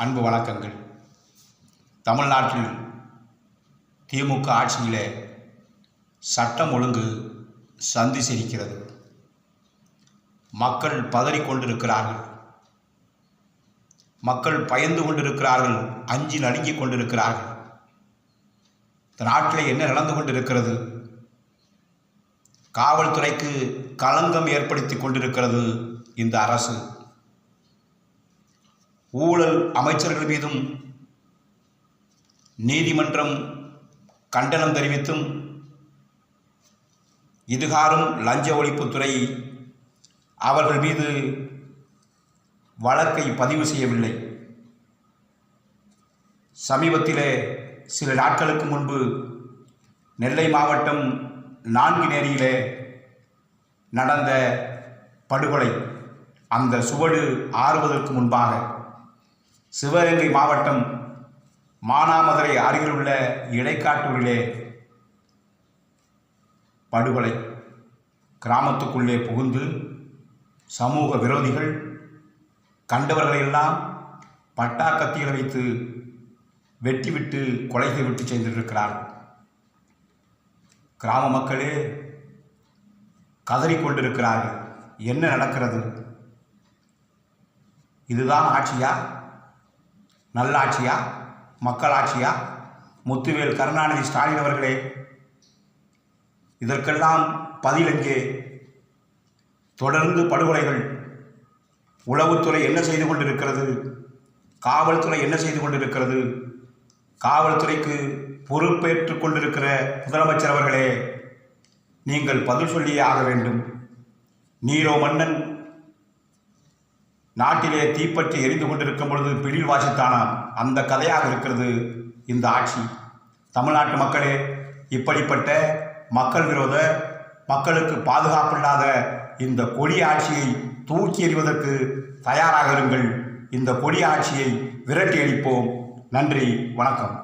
அன்பு வணக்கங்கள். தமிழ்நாட்டில் திமுக ஆட்சியிலே சட்டம் ஒழுங்கு சந்தி சிரிக்கிறது. மக்கள் பதறிக்கொண்டிருக்கிறார்கள், மக்கள் பயந்து கொண்டிருக்கிறார்கள், அஞ்சி நடுங்கிக் கொண்டிருக்கிறார்கள். இந்த நாட்டிலே என்ன நடந்து கொண்டிருக்கிறது? காவல்துறைக்கு களங்கம் ஏற்படுத்தி கொண்டிருக்கிறது இந்த அரசு. ஊழல் அமைச்சர்கள் மீதும் நீதிமன்றம் கண்டனம் தெரிவித்தும் இதுகாரும் லஞ்ச ஒழிப்புத்துறை அவர்கள் மீது வழக்கை பதிவு செய்யவில்லை. சமீபத்திலே சில நாட்களுக்கு முன்பு நெல்லை மாவட்டம் நான்குநேரியிலே நடந்த படுகொலை, அந்த சுவடு ஆறுவதற்கு முன்பாக சிவகங்கை மாவட்டம் மானாமதுரை அருகில் உள்ள இடைக்காட்டூரிலே படுகொலை. கிராமத்துக்குள்ளே புகுந்து சமூக விரோதிகள் கண்டவர்களையெல்லாம் பட்டா கத்திகளை வைத்து வெட்டிவிட்டு கொலை செய்துவிட்டு சென்றிருக்கிறார்கள். கிராம மக்களே கதறிக்கொண்டிருக்கிறார்கள். என்ன நடக்கிறது? இதுதான் ஆட்சியா? நல்லாட்சியா? மக்களாட்சியா? முத்துவேல் கருணாநிதி ஸ்டாலின் அவர்களே, இதற்கெல்லாம் பதில் எங்கே? தொடர்ந்து படுகொலைகள். உளவுத்துறை என்ன செய்து கொண்டிருக்கிறது? காவல்துறை என்ன செய்து கொண்டிருக்கிறது? காவல்துறைக்கு பொறுப்பேற்றுக் கொண்டிருக்கிற முதலமைச்சர் அவர்களே, நீங்கள் பதில் சொல்லியே ஆக வேண்டும். நீரோ மன்னன் நாட்டிலே தீப்பற்றி எரிந்து கொண்டிருக்கும் பொழுது பிடில் வாசித்தானாம், அந்த கதையாக இருக்கிறது இந்த ஆட்சி. தமிழ்நாட்டு மக்களே, இப்படிப்பட்ட மக்கள் விரோத, மக்களுக்கு பாதுகாப்பில்லாத இந்த கொடிய ஆட்சியை தூக்கி எறிவதற்கு தயாராக இருங்கள். இந்த கொடிய ஆட்சியை விரட்டி அடிப்போம். நன்றி, வணக்கம்.